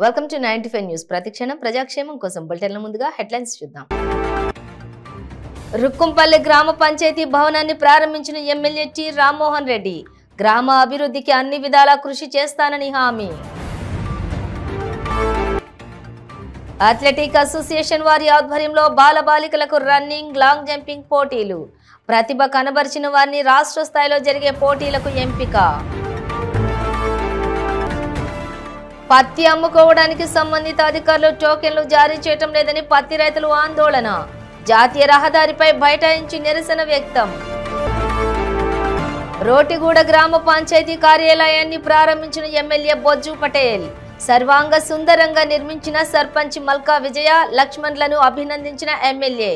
Welcome to 95 news. ప్రతిక్షణం ప్రజాక్షేమం కోసం బులెటిన్ల ముందుగా హెడ్లైన్స్ చూద్దాం. రుక్కుంపల్లి గ్రామ పంచాయతీ భవనాన్ని ప్రారంభించిన ఎమ్మెల్యే టి రామ్మోహన్ రెడ్డి గ్రామ అభివృద్ధికి అన్ని విధాలా కృషి చేస్తానని హామీ. అథ్లెటిక్ అసోసియేషన్ వారి ఆధ్వర్యంలో బాలబాలికలకు రన్నింగ్, లాంగ్ జంపింగ్ పోటీలు. ప్రతిభ కనబరిచిన వారిని రాష్ట్ర స్థాయిలో జరిగే పోటీలకు ఎంపిక. పత్తి అమ్ముకోవడానికి సంబంధిత అధికారులు టోకెన్లు జారీ చేయటం లేదని పత్తి రైతులు ఆందోళన. జాతీయ రహదారిపై బైఠాయించి నిరసన వ్యక్తం. రోటిగూడ గ్రామ పంచాయతీ కార్యాలయాన్ని ప్రారంభించిన ఎమ్మెల్యే బొజ్జు పటేల్. సర్వాంగ సుందరంగా నిర్మించిన సర్పంచ్ మల్కా విజయ లక్ష్మణ్లను అభినందించిన ఎమ్మెల్యే.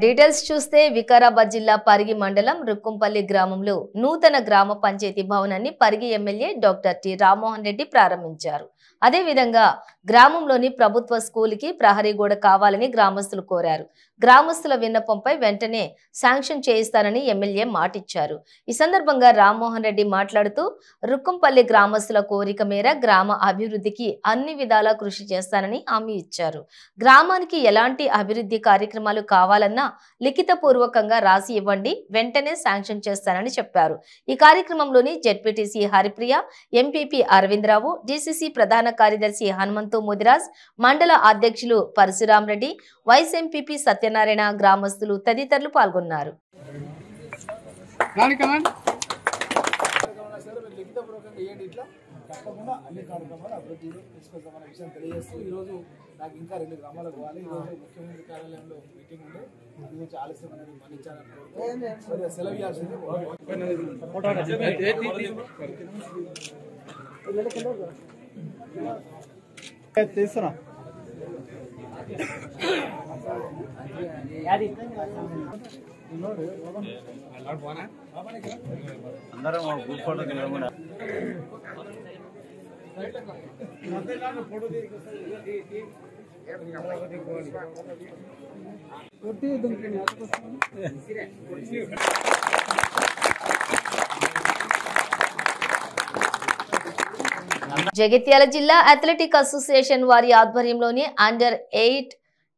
డీటెయిల్స్ చూస్తే వికారాబాద్ జిల్లా పరిగి మండలం రుక్కుంపల్లి గ్రామంలో నూతన గ్రామ పంచాయతీ భవనాన్ని Parigi MLA doctor T Rammohan Reddy ప్రారంభించారు. అదేవిధంగా గ్రామంలోని ప్రభుత్వ స్కూల్కి ప్రహరీ గోడ కావాలని గ్రామస్తులు కోరారు. గ్రామస్తుల విన్నపంపై వెంటనే శాంక్షన్ చేయిస్తానని ఎమ్మెల్యే మాటిచ్చారు. ఈ సందర్భంగా రామ్మోహన్ రెడ్డి మాట్లాడుతూ రుక్కుంపల్లి గ్రామస్తుల కోరిక మేర గ్రామ అభివృద్ధికి అన్ని విధాలా కృషి చేస్తానని హామీ ఇచ్చారు. గ్రామానికి ఎలాంటి అభివృద్ధి కార్యక్రమాలు కావాలన్నా లిఖితపూర్వకంగా రాసి ఇవ్వండి, వెంటనే శాంక్షన్ చేస్తానని చెప్పారు. ఈ కార్యక్రమంలోని ZPTC Haripriya, MPP Aravindarao, DCC ప్రధాన కార్యదర్శి హనుమంతు ముదిరాజ్, మండల అధ్యక్షులు పరశురాం రెడ్డి, వైస్ ఎంపీపీ సత్యనారాయణ, గ్రామస్తులు తదితరులు పాల్గొన్నారు. తప్పకుండా అన్ని కార్యక్రమాలు అభివృద్ధిలో తీసుకొస్తామన్న విషయం తెలియజేస్తూ ఈరోజు నాకు ఇంకా 2 గ్రామాలకు పోవాలి. ఈరోజు ముఖ్యమంత్రి కార్యాలయంలో మీటింగ్ ఉంటే అది గురించి ఆలస్యం అనేది మన్నించాలని సెలవు ఇవ్వాల్సింది. తీస్తున్నా అందరం గ్రూప్ ఫోటో దిగకుండా జగిత్యాల జిల్లా అథ్లెటిక్ అసోసియేషన్ వారి ఆధ్వర్యంలోని అండర్ 8,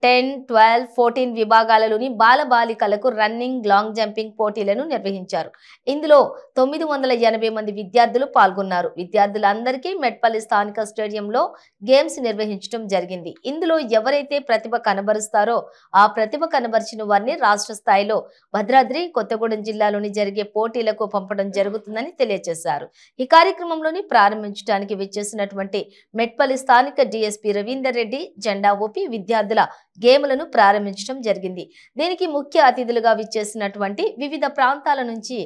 10, 12, 14 విభాగాలలోని బాలబాలికలకు రన్నింగ్, లాంగ్ జంపింగ్ పోటీలను నిర్వహించారు. ఇందులో 980 మంది విద్యార్థులు పాల్గొన్నారు. విద్యార్థులందరికీ మెట్పల్లి స్థానిక స్టేడియంలో గేమ్స్ నిర్వహించడం జరిగింది. ఇందులో ఎవరైతే ప్రతిభ కనబరుస్తారో ఆ ప్రతిభ కనబరిచిన వారిని రాష్ట్ర స్థాయిలో భద్రాద్రి కొత్తగూడెం జిల్లాలోని జరిగే పోటీలకు పంపడం జరుగుతుందని తెలియజేశారు. ఈ కార్యక్రమంలోని ప్రారంభించడానికి విచ్చేసినటువంటి మెట్పల్లి స్థానిక డీఎస్పీ రవీందర్ రెడ్డి జెండా ఊపి విద్యార్థుల గేములను ప్రారంభించడం జరిగింది. దీనికి ముఖ్య అతిథులుగా విచ్చేసినటువంటి వివిధ ప్రాంతాల నుంచి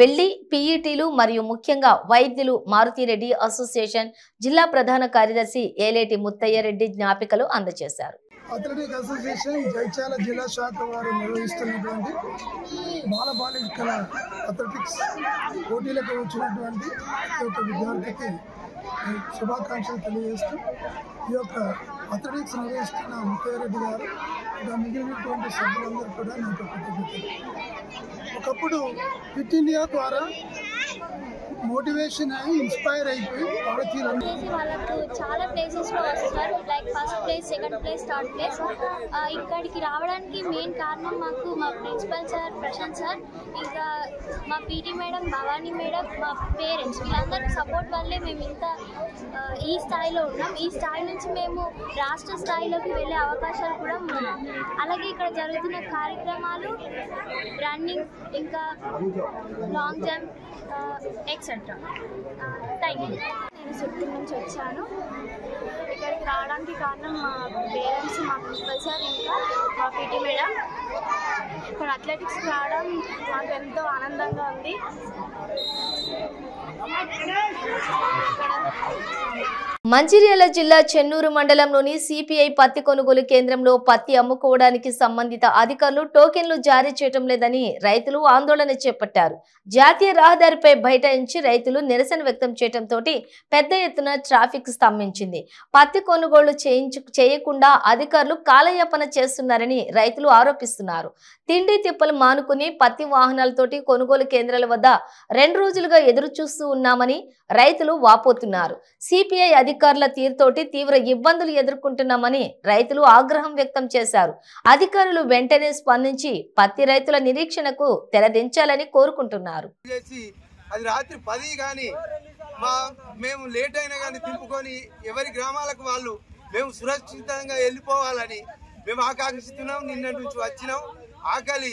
వెళ్లి పీఈటీలు మరియు ముఖ్యంగా వైద్యులు మారుతిరెడ్డి అసోసియేషన్ జిల్లా ప్రధాన కార్యదర్శి ఏలేటి ముత్తయ్య రెడ్డి జ్ఞాపికలు అందజేశారు. అథ్లెటిక్ అసోసియేషన్ జైత్యాల జిల్లా శాఖ వారు నిర్వహిస్తున్నటువంటి బాలబాలికల అథ్లెటిక్స్ పోటీలకు వచ్చినటువంటి ఈ యొక్క విద్యార్థికి శుభాకాంక్షలు తెలియజేస్తూ ఈ యొక్క అథ్లెటిక్స్ నిర్వహిస్తున్న ముత్తయ్యరెడ్డి గారు ఇంకా మిగిలినటువంటి సభ్యులందరూ కూడా నాకు కృతజ్ఞతలు. ఒకప్పుడు ఫిట్ ఇండియా ద్వారా మోటివేషన్ అయి ఇన్స్పైర్ అయిపోయి వాళ్ళకు చాలా ప్లేసెస్లో వస్తారు. Like first place, second place, third place. ఇక్కడికి రావడానికి మెయిన్ కారణం మాకు మా ప్రిన్సిపల్ సార్ ప్రశాంత్ సార్, ఇంకా మా పీటీ మేడం భవానీ మేడం, మా పేరెంట్స్ వీళ్ళందరూ సపోర్ట్ వల్లే మేము ఇంత ఈ స్థాయిలో ఉన్నాం. ఈ స్థాయి నుంచి మేము రాష్ట్ర స్థాయిలోకి వెళ్ళే అవకాశాలు కూడా ఉన్నాయి. అలాగే ఇక్కడ జరుగుతున్న కార్యక్రమాలు రన్నింగ్, ఇంకా long jump, etcetera. Thank you. నేను చిత్తూరు నుంచి వచ్చాను. ఇక్కడికి రావడానికి కారణం మా పేరెంట్స్, మా ప్రిన్సిపల్ సార్, ఇంకా మా పీటీ మేడం. ఇక్కడ అథ్లెటిక్స్ రావడం నాకు ఎంతో ఆనందంగా ఉంది. మంచిర్యాల జిల్లా చెన్నూరు మండలంలోని సిపిఐ పత్తి కొనుగోలు కేంద్రంలో పత్తి అమ్ముకోవడానికి సంబంధిత అధికారులు టోకెన్లు జారీ చేయటం లేదని రైతులు ఆందోళన చేపట్టారు. జాతీయ రహదారిపై బైఠాయించి రైతులు నిరసన వ్యక్తం చేయడంతో పెద్ద ఎత్తున ట్రాఫిక్ స్తంభించింది. పత్తి కొనుగోలు చేయకుండా అధికారులు కాలయాపన చేస్తున్నారని రైతులు ఆరోపిస్తున్నారు. తిండి తిప్పలు మానుకుని పత్తి వాహనాలతోటి కొనుగోలు కేంద్రాల వద్ద 2 రోజులుగా ఎదురు చూస్తూ ఉన్నామని రైతులు వాపోతున్నారు. సిపిఐ అధికారులు అధికారుల తీరుతోటి తీవ్ర ఇబ్బందులు ఎదుర్కొంటున్నామని రైతులు ఆగ్రహం వ్యక్తం చేశారు. అధికారులు వెంటనే స్పందించి పత్తి రైతుల నిరీక్షణకు తెరదించాలని కోరుకుంటున్నారు. అది రాత్రి 10 కానీ మేము లేట్ అయినా కానీ తిప్పుకొని ఎవరి గ్రామాలకు వాళ్ళు మేము సురక్షితంగా వెళ్ళిపోవాలని మేము ఆకాంక్షిస్తున్నాం. నిన్న నుంచి వచ్చినాం, ఆకలి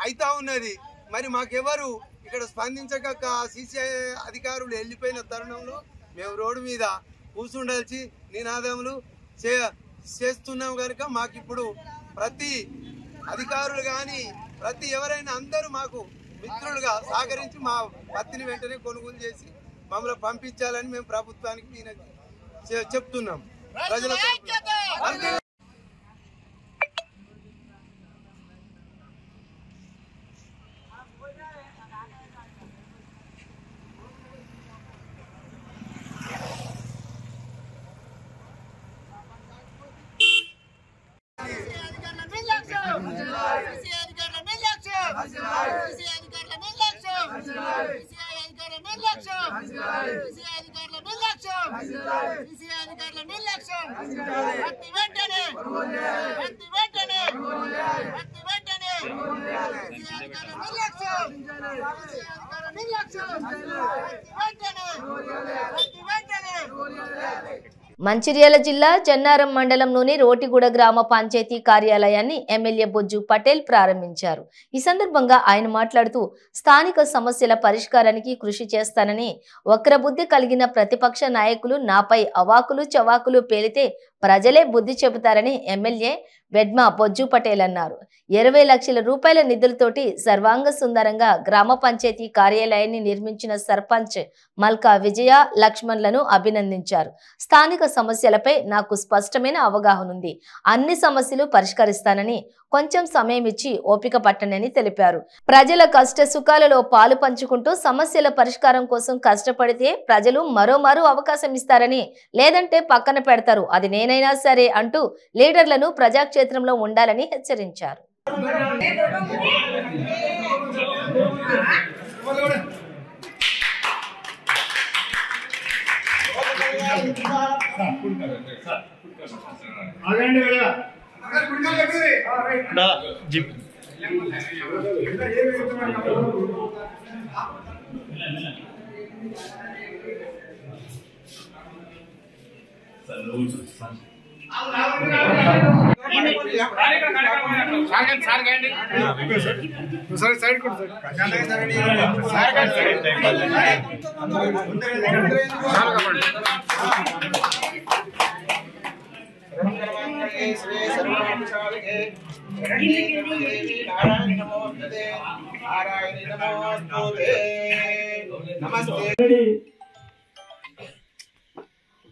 అయితా ఉన్నది. మరి మాకెవరు ఇక్కడ స్పందించక సిసిఐ అధికారులు వెళ్ళిపోయిన తరుణంలో మేము రోడ్డు మీద కూర్చుండాల్సి నినాదములు చేస్తున్నాం కనుక మాకు ఇప్పుడు ప్రతి అధికారులు కానీ ప్రతి ఎవరైనా అందరూ మాకు మిత్రులుగా సహకరించి మా పత్తిని వెంటనే కొనుగోలు చేసి మమ్మల్ని పంపించాలని మేము ప్రభుత్వానికి చెప్తున్నాం. ప్రజల మంచిర్యాల జిల్లా చెన్నారం మండలంలోని రోటిగూడ గ్రామ పంచాయతీ కార్యాలయాన్ని ఎమ్మెల్యే బొజ్జు పటేల్ ప్రారంభించారు. ఈ సందర్భంగా ఆయన మాట్లాడుతూ స్థానిక సమస్యల పరిష్కారానికి కృషి చేస్తానని, వక్రబుద్ధి కలిగిన ప్రతిపక్ష నాయకులు నాపై అవాకులు చవాకులు పేలితే ప్రజలే బుద్ధి చెబుతారని ఎమ్మెల్యే వెడ్మ బొజ్జు పటేల్ అన్నారు. 20 లక్షల రూపాయల నిధులతోటి సర్వాంగ సుందరంగా గ్రామ పంచాయతీ కార్యాలయాన్ని నిర్మించిన సర్పంచ్ మల్కా విజయ లక్ష్మణ్లను అభినందించారు. స్థానిక సమస్యలపై నాకు స్పష్టమైన అవగాహన ఉంది. అన్ని సమస్యలు పరిష్కరిస్తానని, కొంచెం సమయం ఇచ్చి ఓపిక పట్టనని తెలిపారు. ప్రజల కష్ట సుఖాలలో పాలు పంచుకుంటూ సమస్యల పరిష్కారం కోసం కష్టపడితే ప్రజలు మరో అవకాశం ఇస్తారని, లేదంటే పక్కన పెడతారు, అది నేనైనా సరే అంటూ లీడర్లను ప్రజాక్షేత్రంలో ఉండాలని హెచ్చరించారు.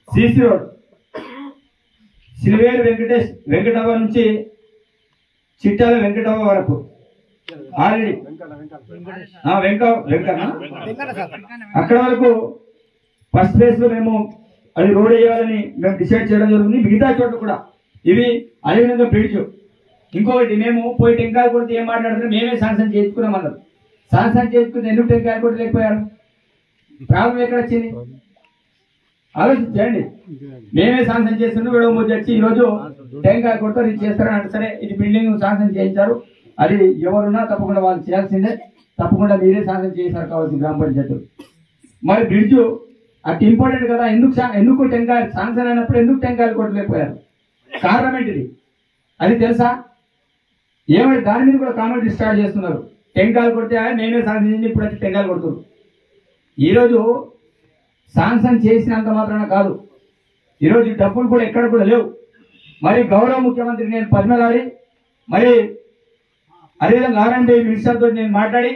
సిసి రోడ్ సిల్వేరు వెంకటవ్వ నుంచి చిట్టాల వెంకటవ్వ వరకు ఆల్రెడీ అక్కడ వరకు ఫస్ట్ ఫేజ్ లో మేము అది రోడ్ వేయాలని మేము డిసైడ్ చేయడం జరుగుతుంది. మిగతా చోట్ల కూడా ఇవి అదేవిధంగా బ్రిడ్జ్. ఇంకొకటి మేము పోయి టెంకాయలు కొడితే ఏం మాట్లాడుతున్నాం, మేమే శాంక్షన్ చేసుకున్నామన్నారు. శాంక్షన్ చేసుకుని ఎందుకు టెంకాయలు కొట్టలేకపోయారు? ప్రాబ్లం ఎక్కడ వచ్చింది ఆలోచించండి. మేమే శాంక్షన్ చేస్తున్నాం, విడవ ముద్ద వచ్చి ఈరోజు టెంకాయ కొడతారు, ఇది చేస్తారని అంటే సరే ఇది బిల్డింగ్ శాంక్షన్ చేయించారు, అది ఎవరున్నా తప్పకుండా వాళ్ళు చేయాల్సిందే, తప్పకుండా మీరే శాంక్షన్ చేశారు కావచ్చు గ్రామ పంచాయతీలు. మరి బ్రిడ్జ్ అది ఇంపార్టెంట్ కదా, ఎందుకు టెంకాయ శాంక్షన్ అయినప్పుడు ఎందుకు టెంకాయలు కొట్టలేకపోయారు? కారణం ఏంటిది అది తెలుసా? ఏమంటే దాని మీద కూడా కామెంట్ స్టార్ట్ చేస్తున్నారు. టెంకాయలు కొడితే మేమే శాంక్షన్ చేసి ఇప్పుడు అయితే టెంకాయలు కొడుతున్నారు. ఈరోజు శాంక్షన్ చేసినంత మాత్రాన కాదు, ఈరోజు డబ్బులు కూడా ఎక్కడ కూడా లేవు. మరి గౌరవ ముఖ్యమంత్రి నేను పద్మలాడి మరి అదేవిధంగా ఆర్ఎండ్బి మినిస్టర్ తోటి నేను మాట్లాడి,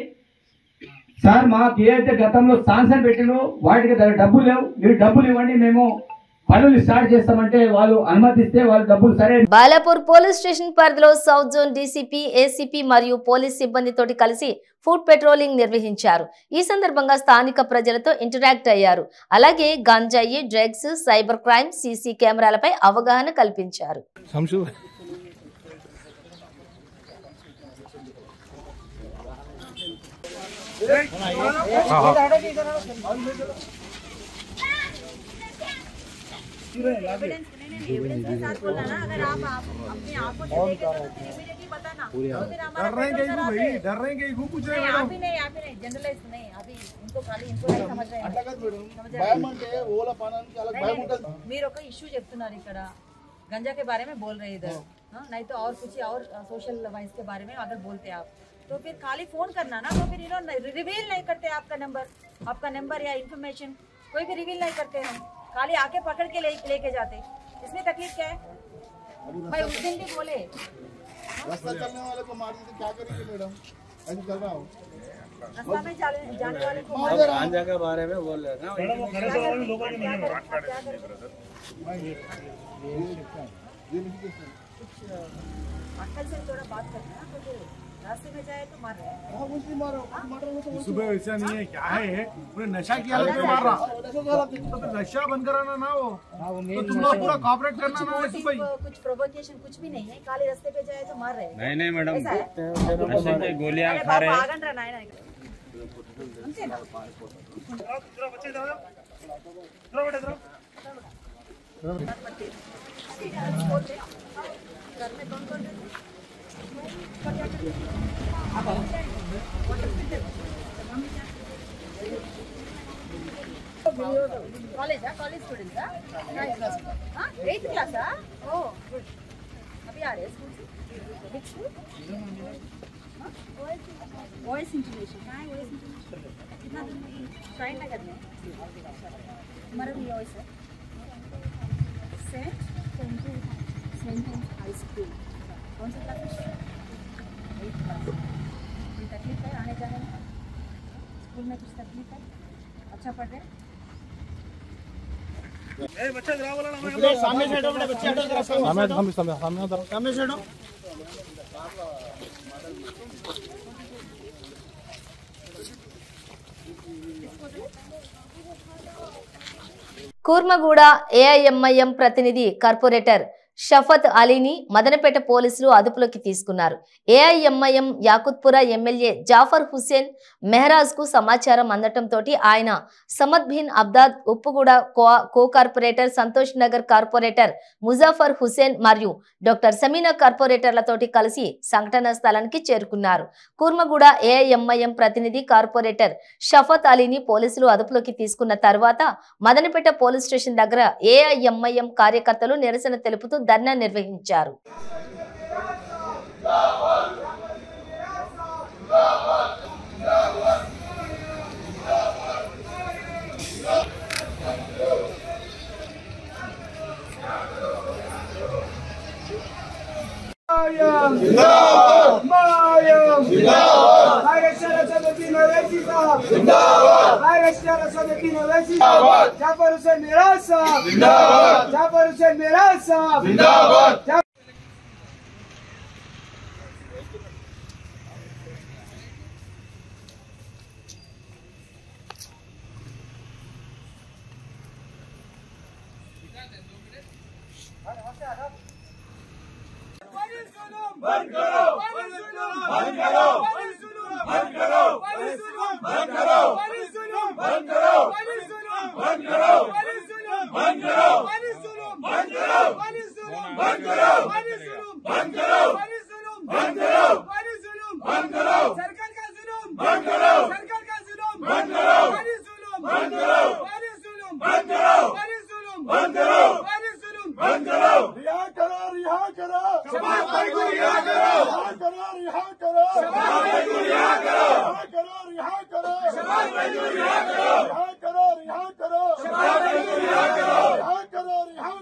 సార్ మాకు ఏదైతే గతంలో శాంక్షన్ పెట్టినో వాటికి డబ్బులు లేవు, మీరు డబ్బులు ఇవ్వండి, మేము పనులు స్టార్ట్ చేస్తామంటే వాళ్ళు అనుమతిస్తే వాళ్ళు డబ్బులు సరే. బాలాపూర్ పోలీస్ స్టేషన్ పరిధిలో సౌత్ జోన్ డీసీపీ, ఏసీపీ మరియు పోలీస్ సిబ్బందితోటి కలిసి ఫుడ్ పెట్రోలింగ్ నిర్వహించారు. ఈ సందర్భంగా స్థానిక ప్రజలతో ఇంటరాక్ట్ అయ్యారు. అలాగే గంజాయి, డ్రగ్స్, సైబర్ క్రైమ్, సీసీ కెమెరాలపై అవగాహన కల్పించారు. एविडेंस के साथ बोलना ना, अगर आप अपनी आंखों से देखे तो फिर इमीडिएटली बताना। डर रहे हैं कुछ नहीं, आप ही नहीं जनरलाइज नहीं, अभी इनको खाली इनको नहीं समझ रहे हैं। మీరు ఒక ఇష్యూ చెప్తున్నారు ఇక్కడ, गंजा के बारे में बोल रहे इधर, नहीं तो और कुछ और सोशल वाइस के बारे में अगर बोलते आप तो फिर खाली फोन करना ना, तो फिर इन्होंने रिवील नहीं करते आपका नंबर या इन्फॉर्मेशन कोई भी रिवील नहीं करते हैं, खाली आके पकड़ के लेके जाते। इसमें तकलीफ क्या है भाई? उस दिन भी बोले रास्ता चलने वाले को मार देते, क्या करेंगे मैडम? ऐसे चल रहा हो रास्ता में जाने वाले को गांजा के बारे में बोल रहे हैं अक्कल से थोड़ा बात करते हैं, तो फिर रास्ते में जाए तो मार रहे हैं। सुबह वैसा नहीं है, क्या है पूरे नशा किया तो मार रहा, तो नशा बंद कराना ना वो, तो तुम लोग पूरा कॉपरेट करना ना। भाई कुछ प्रोवोकेशन कुछ भी नहीं है, खाली रास्ते पे जाए तो मार रहे हैं। नहीं मैडम, गोलियां अरे खा रहे बाबा आगन रहा है ना, घर में कौन रहते? कॉलेज स्टूडेंट का 8th क्लास? Oh good. अभी आ रहे हैं स्कूल से? वॉइस इंटीग्रेशन कितना शाइन नगर में हमारा भी वॉइस है। सेंट हाई स्कूल कौन सा क्लास? 8th class. कोई तकलीफ है आने जाने में? स्कूल में कुछ तकलीफ है? अच्छा पढ़ रहे? बच्चा जरा बोला ना, सामने से हटो बेटा, बच्चे हटो जरा, सामने से हटो। కూర్మగూడ ఏఐఎంఐఎం ప్రతినిధి కార్పొరేటర్ షఫత్ అలీని మదనపేట పోలీసులు అదుపులోకి తీసుకున్నారు. ఏఐఎంఐఎం యాకుత్పుర ఎమ్మెల్యే జాఫర్ హుస్సేన్ మెహరాజ్ కు సమాచారం అందటంతో ఆయన సమద్ బిన్ అబ్దాద్, ఉప్పుగూడ కో కార్పొరేటర్ సంతోష్ నగర్ కార్పొరేటర్ ముజాఫర్ హుస్సేన్ మరియు డాక్టర్ సమీనా కార్పొరేటర్లతోటి కలిసి సంఘటనా స్థలానికి చేరుకున్నారు. కూర్మగూడ ఏఐఎంఐఎం ప్రతినిధి కార్పొరేటర్ షఫత్ అలీని పోలీసులు అదుపులోకి తీసుకున్న తర్వాత మదనపేట పోలీస్ స్టేషన్ దగ్గర ఏఐఎంఐఎం కార్యకర్తలు నిరసన తెలుపుతూ ధర్నా నిర్వహించారు. जाफर हुसैन मेराज साहब जिंदाबाद, जाफर हुसैन मेराज साहब जिंदाबाद। बंद करो, बंद करो, बंद करो, बंद करो, बंद करो, बंद करो, बंद करो, बंद करो, बंद करो, बंद करो, बंद करो, बंद करो, सरकार का जुल्म बंद करो, सरकार का जुल्म बंद करो, बंद करो, बंद करो, बंद करो, बंद करो, रिहा करो, रिहा करो, शबाब भाई को रिहा करो, रिहा करो, शबाब भाई को रिहा करो, रिहा करो, शबाब भाई को रिहा करो, रिहा करो, शबाब भाई को रिहा करो, रिहा करो,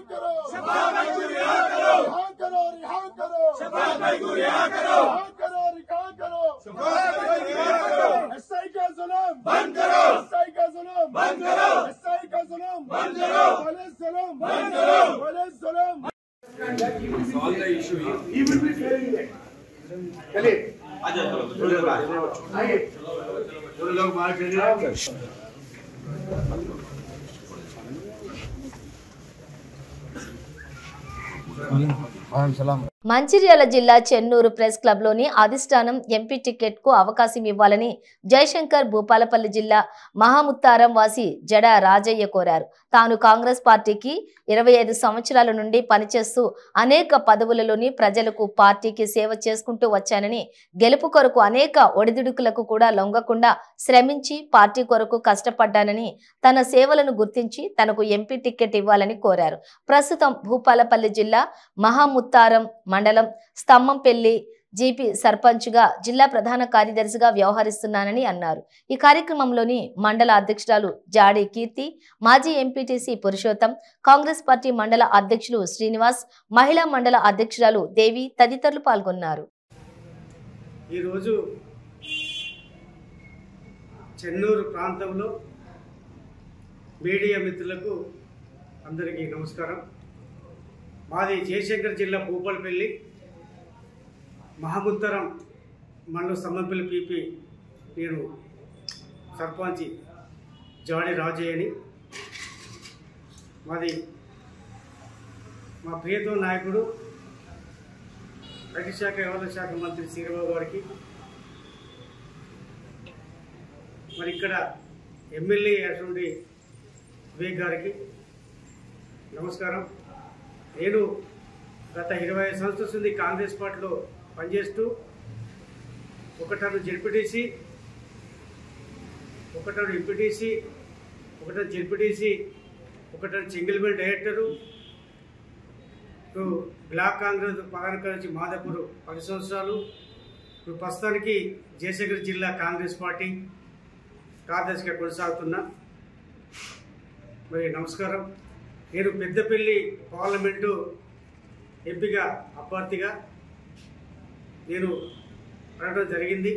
शबाब भाई को रिहा करो, रिहा करो, शबाब भाई को रिहा करो, रिहा करो, शबाब भाई को रिहा करो, एसआई का जुल्म बंद करो, एसआई का जुल्म बंद करो, एसआई का जुल्म बंद करो, पुलिस जुल्म बंद करो, पुलिस जुल्म। Solve the issue. He will be failing it. चलिए आ जाओ, चलो आइए, जो लोग बाहर चले जाओ। वालेकुम सलाम। మంచిర్యాల జిల్లా చెన్నూరు ప్రెస్ క్లబ్లోని అధిష్టానం ఎంపీ టికెట్కు అవకాశం ఇవ్వాలని జయశంకర్ భూపాలపల్లి జిల్లా మహాముత్తారం వాసి జడ రాజయ్య కోరారు. తాను కాంగ్రెస్ పార్టీకి 25 సంవత్సరాల నుండి పనిచేస్తూ అనేక పదవులలోని ప్రజలకు పార్టీకి సేవ చేసుకుంటూ వచ్చానని, గెలుపు కొరకు అనేక ఒడిదుడుకులకు కూడా లొంగకుండా శ్రమించి పార్టీ కొరకు కష్టపడ్డానని, తన సేవలను గుర్తించి తనకు ఎంపీ టికెట్ ఇవ్వాలని కోరారు. ప్రస్తుతం భూపాలపల్లి జిల్లా మహాముత్తారం మండలం స్తంభంపల్లి జీపీ సర్పంచ్గా జిల్లా ప్రధాన కార్యదర్శిగా వ్యవహరిస్తున్నానని అన్నారు. ఈ కార్యక్రమంలోని మండల అధ్యక్షురాలు జాడి కీర్తి, మాజీ ఎంపీటీసీ పురుషోత్తం, కాంగ్రెస్ పార్టీ మండల అధ్యక్షులు శ్రీనివాస్, మహిళా మండల అధ్యక్షురాలు దేవి తదితరులు పాల్గొన్నారు. ఈరోజు చెన్నూరు ప్రాంతంలో మీడియా మిత్రులకు అందరికీ నమస్కారం. మాది జయశంకర్ జిల్లా భూపాలపల్లి మహాముత్తరం మండలం స్తంభంపల్లి పీపీ. నేను సర్పంచ్ జాడి రాజయ్యని. మాది మా ప్రియతమ నాయకుడు ఐటీ శాఖ వ్యవహార శాఖ మంత్రి శ్రీరావు గారికి, మరి ఇక్కడ ఎమ్మెల్యే అటువంటి వివేక్ గారికి నమస్కారం. నేను గత 25 సంవత్సరాల నుండి కాంగ్రెస్ పార్టీలో పనిచేస్తూ ఒకటను జెడ్పీటీసీ, ఒకటను ఎంపీటీసీ, ఒకటను జెడ్పీటీసీ, ఒకటను సింగిల్మెంట్ డైరెక్టరు, బ్లాక్ కాంగ్రెస్ ప్రధాన కార్యదర్శి మాదాపూర్ 10 సంవత్సరాలు. ఇప్పుడు ప్రస్తుతానికి జయశంకర్ జిల్లా కాంగ్రెస్ పార్టీ కార్యదర్శిగా కొనసాగుతున్నా. మరి నమస్కారం. నేను పెద్దపల్లి పార్లమెంటు ఎంపీగా అభ్యర్థిగా నేను అడగడం జరిగింది.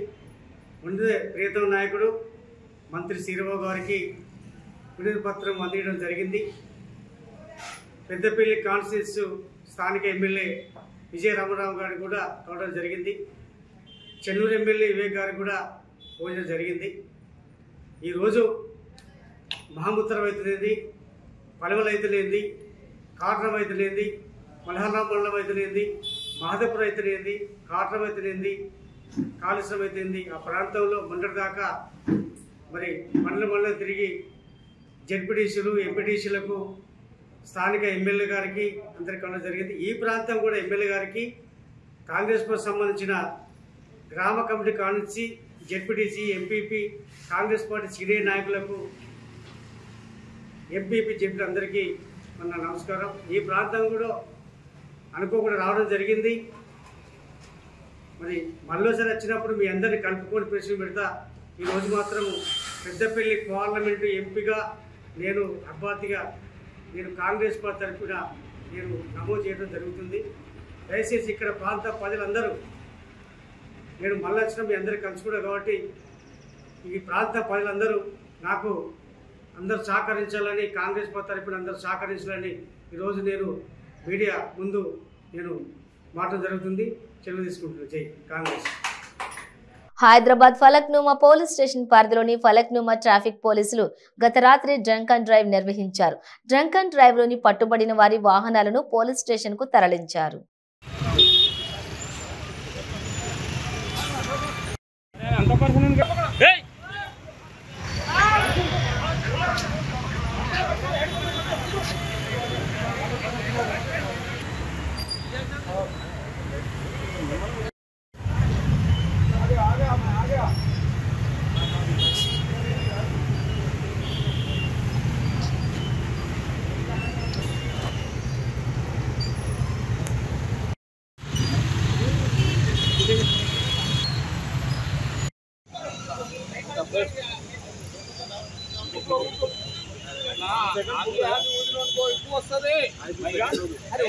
ముందే ప్రియతమ నాయకుడు మంత్రి శ్రీరావు గారికి వినతి పత్రం అందించడం జరిగింది. పెద్దపల్లి కాన్స్టిట్యూన్సీ స్థానిక ఎమ్మెల్యే విజయ రామరావు గారికి కూడా కావడం జరిగింది. చెన్నూరు ఎమ్మెల్యే వివేక్ గారికి కూడా పోవడం జరిగింది. ఈరోజు మహాముత్తరం అయితేనేది, పలవలు అయితేనేది, కాట్రం అయితేనేది, మల్హారా మండలం అయితేనేది, మహాదేపురం అయితేనేది, కాట్రం అయితేనేది, కాళేశ్వరం అయితేంది, ఆ ప్రాంతంలో మండలి దాకా మరి మండలం తిరిగి జెడ్పీటీసీలు, ఎంపీటీసీలకు, స్థానిక ఎమ్మెల్యే గారికి అందరికీ కలవడం జరిగింది. ఈ ప్రాంతం కూడా ఎమ్మెల్యే గారికి కాంగ్రెస్ పార్టీ సంబంధించిన గ్రామ కమిటీ కానించి ZPTC, MPP, Congress party senior నాయకులకు, ఎంపీపీ జెడ్పీ అందరికీ మన నమస్కారం. ఈ ప్రాంతం కూడా అనుకోకుండా రావడం జరిగింది. మరి మళ్ళీసారి వచ్చినప్పుడు మీ అందరినీ కలుపుకొని ప్రశ్న పెడతా. ఈరోజు మాత్రం పెద్దపల్లి పార్లమెంటు ఎంపీగా నేను అభ్యర్థిగా నేను కాంగ్రెస్ పార్టీ తరఫున నేను నమోదు చేయడం జరుగుతుంది. దయచేసి ఇక్కడ ప్రాంత ప్రజలందరూ నేను మళ్ళీ వచ్చిన మీ అందరికీ కలుసుకున్నా కాబట్టి ఈ ప్రాంత ప్రజలందరూ నాకు అందరూ సహకరించాలని, కాంగ్రెస్ పార్టీ తరఫున అందరూ సహకరించాలని ఈరోజు నేను మీడియా ముందు నేను మాట్లాడడం జరుగుతుంది. చెల్లు తీసుకుంటున్నాను. జై కాంగ్రెస్. హైదరాబాద్ ఫలక్నుమా పోలీస్ స్టేషన్ పరిధిలోని ఫలక్నుమా ట్రాఫిక్ పోలీసులు గత రాత్రి డ్రంక్ అండ్ డ్రైవ్ నిర్వహించారు. డ్రంక్ అండ్ డ్రైవ్ లోని పట్టుబడిన వారి వాహనాలను పోలీస్ స్టేషన్ కు తరలించారు. अरे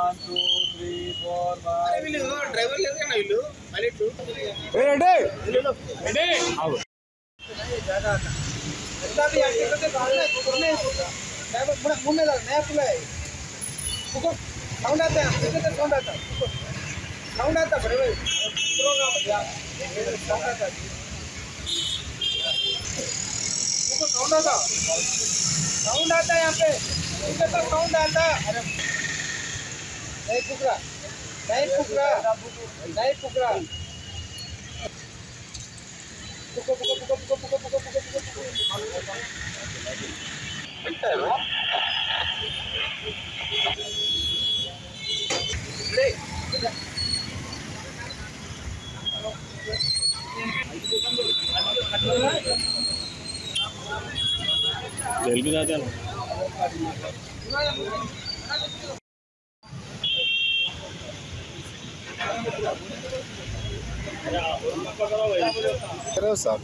1 2 3 4 5 వీళ్ళు డ్రైవర్ లేదు కదా వీళ్ళు పైలట్ రెడీ आओ ज्यादा ऐसा भी आगे करते बाहर करने ड्राइवर पूरा घूमने लगा नया पुल है उसको साउंड आता है कितने साउंड आता है साउंड आता बड़े भाई प्रोग्राम या साउंड आता है उसको साउंड आता है यहाँ पे इधर तक साउंड आता है अरे नहीं पुकरा जल्दी जाते हैं साहब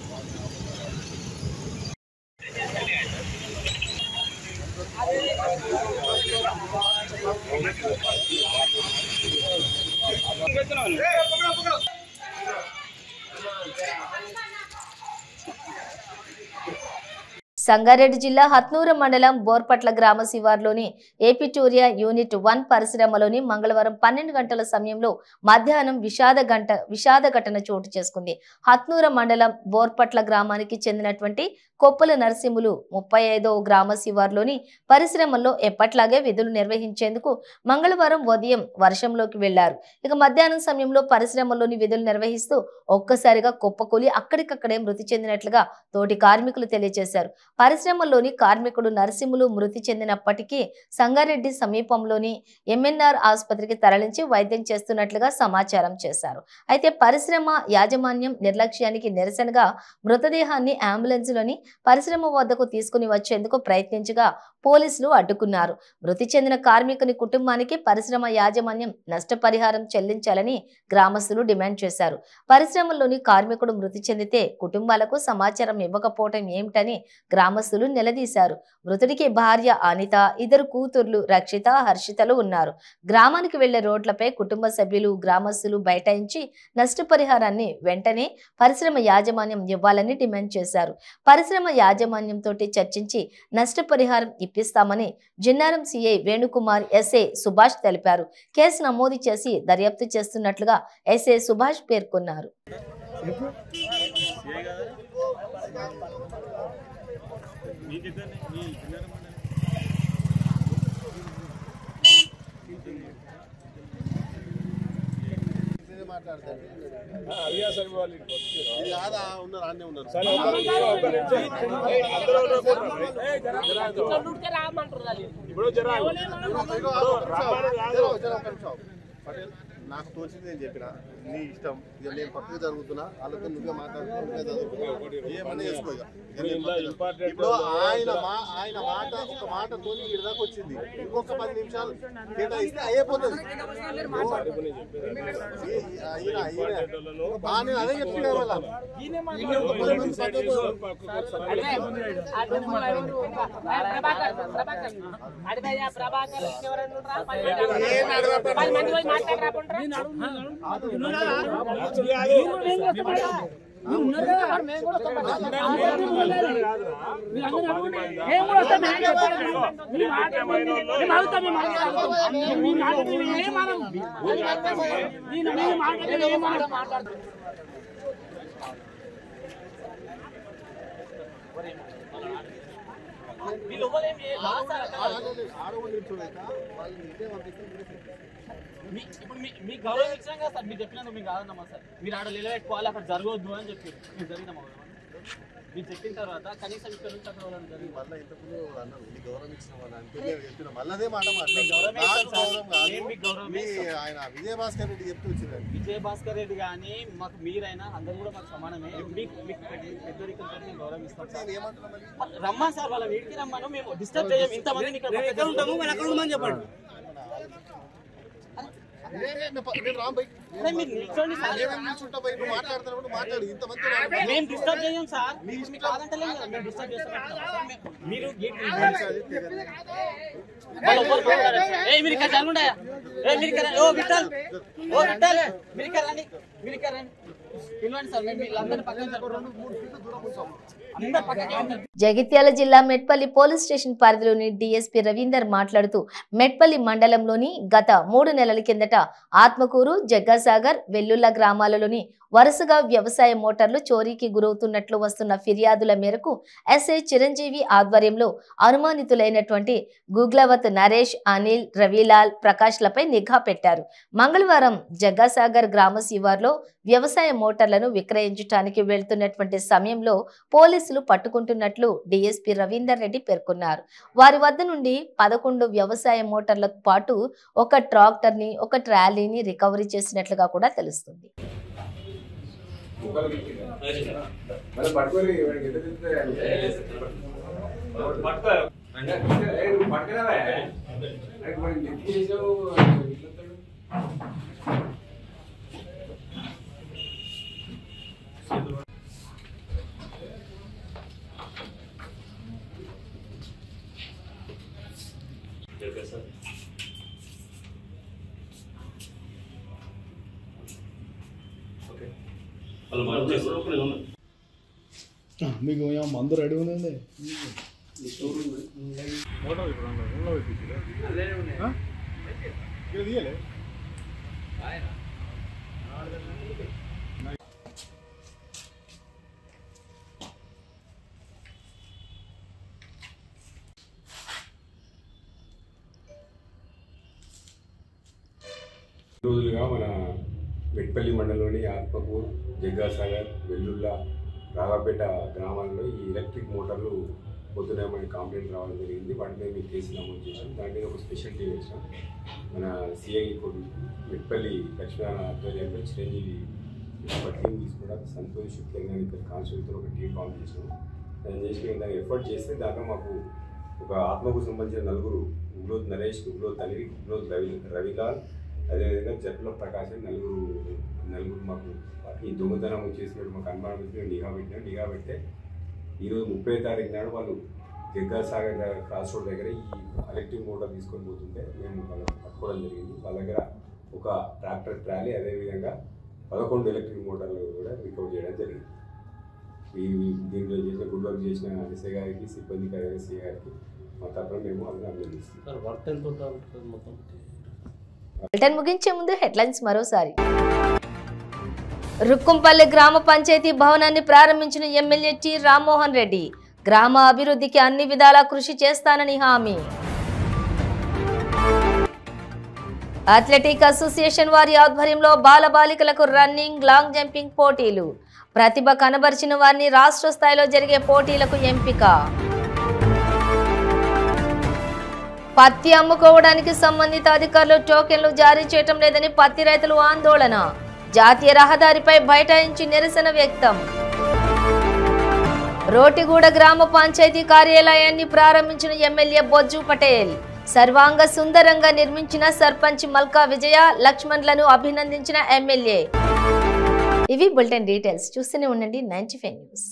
సంగారెడ్డి జిల్లా హత్నూరు మండలం బోర్పట్ల గ్రామ శివార్లోని ఏపిటూరియా యూనిట్ 1 పరిశ్రమలోని మంగళవారం 12 గంటల సమయంలో మధ్యాహ్నం విషాద ఘటన చోటు చేసుకుంది. హత్నూరు మండలం బోర్పట్ల గ్రామానికి చెందినటువంటి కొప్పల నరసింహులు 35వ గ్రామ శివార్లోని పరిశ్రమల్లో ఎప్పట్లాగే విధులు నిర్వహించేందుకు మంగళవారం ఉదయం వర్షంలోకి వెళ్లారు. ఇక మధ్యాహ్నం సమయంలో పరిశ్రమలోని విధులు నిర్వహిస్తూ ఒక్కసారిగా కుప్పకూలి అక్కడికక్కడే మృతి చెందినట్లుగా తోటి కార్మికులు తెలియజేశారు. పరిశ్రమలోని కార్మికుడు నరసింహులు మృతి చెందినప్పటికీ సంగారెడ్డి సమీపంలోని ఎంఎన్ఆర్ ఆసుపత్రికి తరలించి వైద్యం చేస్తున్నట్లుగా సమాచారం చేశారు. అయితే పరిశ్రమ యాజమాన్యం నిర్లక్ష్యానికి నిరసనగా మృతదేహాన్ని అంబులెన్స్ లోని పరిశ్రమ వద్దకు తీసుకుని వచ్చేందుకు ప్రయత్నించగా పోలీసులు అడ్డుకున్నారు. మృతి చెందిన కార్మికుని కుటుంబానికి పరిశ్రమ యాజమాన్యం నష్టపరిహారం చెల్లించాలని గ్రామస్తులు డిమాండ్ చేశారు. పరిశ్రమలోని కార్మికుడు మృతి చెందితే కుటుంబాలకు సమాచారం ఇవ్వకపోవటం ఏమిటని గ్రామస్తులు నిలదీశారు. మృతుడికి భార్య అనిత, ఇద్దరు కూతుర్లు రక్షిత, హర్షితలు ఉన్నారు. గ్రామానికి వెళ్లే రోడ్లపై కుటుంబ సభ్యులు, గ్రామస్తులు బైఠాయించి నష్టపరిహారాన్ని వెంటనే పరిశ్రమ యాజమాన్యం ఇవ్వాలని డిమాండ్ చేశారు. పరిశ్రమ యాజమాన్యంతో చర్చించి నష్టపరిహారం ఇప్పిస్తామని జిన్నారం సిఐ వేణుకుమార్, ఎస్ఐ సుభాష్ తెలిపారు. కేసు నమోదు చేసి దర్యాప్తు చేస్తున్నట్లుగా ఎస్ఐ సుభాష్ పేర్కొన్నారు. నాకు తోచింది నేను చెప్పిన నీ ఇష్టం, ఇక నేను పక్కకి జరుగుతున్నా వాళ్ళతో నువ్వే మాట్లాడుతున్నా ఏమన్నా చేసుకో. ఇప్పుడు ఆయన మాట ఒక మాటతో ఇదాకా వచ్చింది, ఇంకొక 10 నిమిషాలు కేటాయిస్తే అయిపోతుంది. నేను అదే చెప్తున్నా వల్ల ఇప్పుడు మీకు గౌరవం ఇచ్చాం కదా సార్, మీరు చెప్పినందుకు మీకు కాదన్నమా సార్, మీరు ఆడ నిలబెట్టుకోవాలి, అక్కడ జరగవద్దు అని చెప్పారు. మీరు జరిగినామా మీరు చెప్పిన తర్వాత కనీసం ఇక్కడ నుంచి అక్కడ జరిగింది. మళ్ళీ ఇంతకుముందు అన్నారు మీ గౌరవం ఇచ్చిన వాళ్ళు అంటే నేను చెప్తున్నా మళ్ళీ మాట ఆయన విజయభాస్కర్ రెడ్డి చెప్తూ వచ్చింది. విజయభాస్కర్ రెడ్డి కానీ మాకు మీరైనా అందరూ కూడా మాకు సమానమే. మీకు పెద్దరికం గౌరవం ఇస్తాం సార్. రమ్మా సార్, వాళ్ళ వీడికి రమ్మను, మేము డిస్టర్బ్ చేయం. ఇంతమంది ఎక్కడ ఉంటాము వాళ్ళు అక్కడ ఉండమని చెప్పండి. మేము డిస్టర్బ్ చేయం సార్, మీకు కాదంటలేము కదా, మేము డిస్టర్బ్ చేస్తాం. మీరు మీరు ఇక్కడ జరుగుంటాయా మీరు ఇక్కడ ఓ విఠల్ మీరు ఇక్కడ రండి పిలవండి సార్ మేము వీళ్ళందరినీ పక్కన జగిత్యాల జిల్లా మెట్పల్లి పోలీస్ స్టేషన్ పరిధిలోని డీఎస్పీ రవీందర్ మాట్లాడుతూ మెట్పల్లి మండలంలోని గత 3 నెలల కిందట ఆత్మకూరు, జగ్గాసాగర్, వెల్లుల్ల గ్రామాలలోని వరుసగా వ్యవసాయ మోటార్లు చోరీకి గురవుతున్నట్లు వస్తున్న ఫిర్యాదుల మేరకు ఎస్ఐ చిరంజీవి ఆధ్వర్యంలో అనుమానితులైనటువంటి గుగ్లవత్ నరేష్, అనిల్, రవిలాల్, ప్రకాష్లపై నిఘా పెట్టారు. మంగళవారం జగ్గాసాగర్ గ్రామ శివార్లో వ్యవసాయ మోటార్లను విక్రయించడానికి వెళ్తున్నటువంటి సమయంలో పోలీసులు పట్టుకుంటున్నట్లు డీఎస్పీ రవీందర్ రెడ్డి పేర్కొన్నారు. వారి వద్ద నుండి 11 వ్యవసాయ మోటార్లతో పాటు ఒక ట్రాక్టర్ని, ఒక ట్రాలీని రికవరీ చేసినట్లుగా కూడా తెలుస్తుంది. మీకు మందు రెడీ ఉందండి రోజులుగా మన మెట్పల్లి మండలంలోని ఆత్మకూరు, జగ్గాసాగర్, వెల్లుల్ల, రాఘపేట గ్రామాల్లో ఈ ఎలక్ట్రిక్ మోటార్లు పోతున్నామని కంప్లైంట్ రావడం జరిగింది. వాటి మీద మేము కేసు నమోదు చేసాం. దాని మీద ఒక స్పెషల్ టీం వచ్చాం. మన సిఐ మెట్పల్లి లక్ష్మీనారాయణ ఆధ్వర్యంలో చిరంజీవి ఒక టీం తీసుకున్నా, సంతోష్, తెలంగాణ ఇద్దరు కాన్స్టిట్యూన్సీతో ఒక టీం ఫామ్ చేసాం. దాన్ని చేసి మేము దాన్ని ఎఫర్ట్ చేస్తే దాంట్లో మాకు ఒక ఆత్మకూరు సంబంధించిన 4 ఉగ్లోత్ నరేష్, ఉగ్లోత్ అనిల్, ఉగ్లోత్ రవిలాల్, అదేవిధంగా జట్ల ప్రకాశం నలుగురు మాకు ఈ దొంగతనం చేసినట్టు మాకు అనుమానం వచ్చి నిఘా పెడితే ఈరోజు 30వ తారీఖు నాడు వాళ్ళు జగ్గాసాగర్ క్రాస్ రోడ్ దగ్గర ఈ ఎలక్ట్రిక్ మోటార్ తీసుకొని పోతుంటే మేము వాళ్ళని పట్టుకోవడం జరిగింది. వాళ్ళ దగ్గర ఒక ట్రాక్టర్ ట్రాలీ, అదేవిధంగా 11 ఎలక్ట్రిక్ మోటార్లు కూడా రికవర్ చేయడం జరిగింది. దీంట్లో చేసిన గుడ్ వర్క్ చేసిన ఎస్ఐ గారికి, సిబ్బంది ఎస్ఐ గారికి మా తరఫున మేము అందరూ అభినందిస్తున్నాం. బులెటిన్ ముగించే ముందు హెడ్లైన్స్ మరోసారి. రుక్కుంపల్లి గ్రామ పంచాయతీ భవనాన్ని ప్రారంభించిన ఎమ్మెల్యే టి రామ్మోహన్ రెడ్డి గ్రామ అభివృద్ధికి అన్ని విధాలా కృషి చేస్తానని హామీ. అథ్లెటిక్ అసోసియేషన్ వారి ఆధ్వర్యంలో బాలబాలికలకు రన్నింగ్, లాంగ్ జంపింగ్ పోటీలు. ప్రతిభ కనబరిచిన వారిని రాష్ట్ర స్థాయిలో జరిగే పోటీలకు ఎంపిక. పత్తి అమ్ముకోవడానికి సంబంధిత అధికారులు టోకెన్లు జారీ చేయటం లేదని పత్తి రైతులు ఆందోళన. జాతీయ రహదారిపై బైఠాయించి నిరసన వ్యక్తం. రోటిగూడ గ్రామ పంచాయతీ కార్యాలయాన్ని ప్రారంభించిన ఎమ్మెల్యే బొజ్జు పటేల్. సర్వాంగ సుందరంగా నిర్మించిన సర్పంచ్ మల్కా విజయ, లక్ష్మణ్లను అభినందించిన ఎమ్మెల్యే. ఇవి బులెటిన్ డీటెయిల్స్. చూస్తూనే ఉండండి 95 న్యూస్.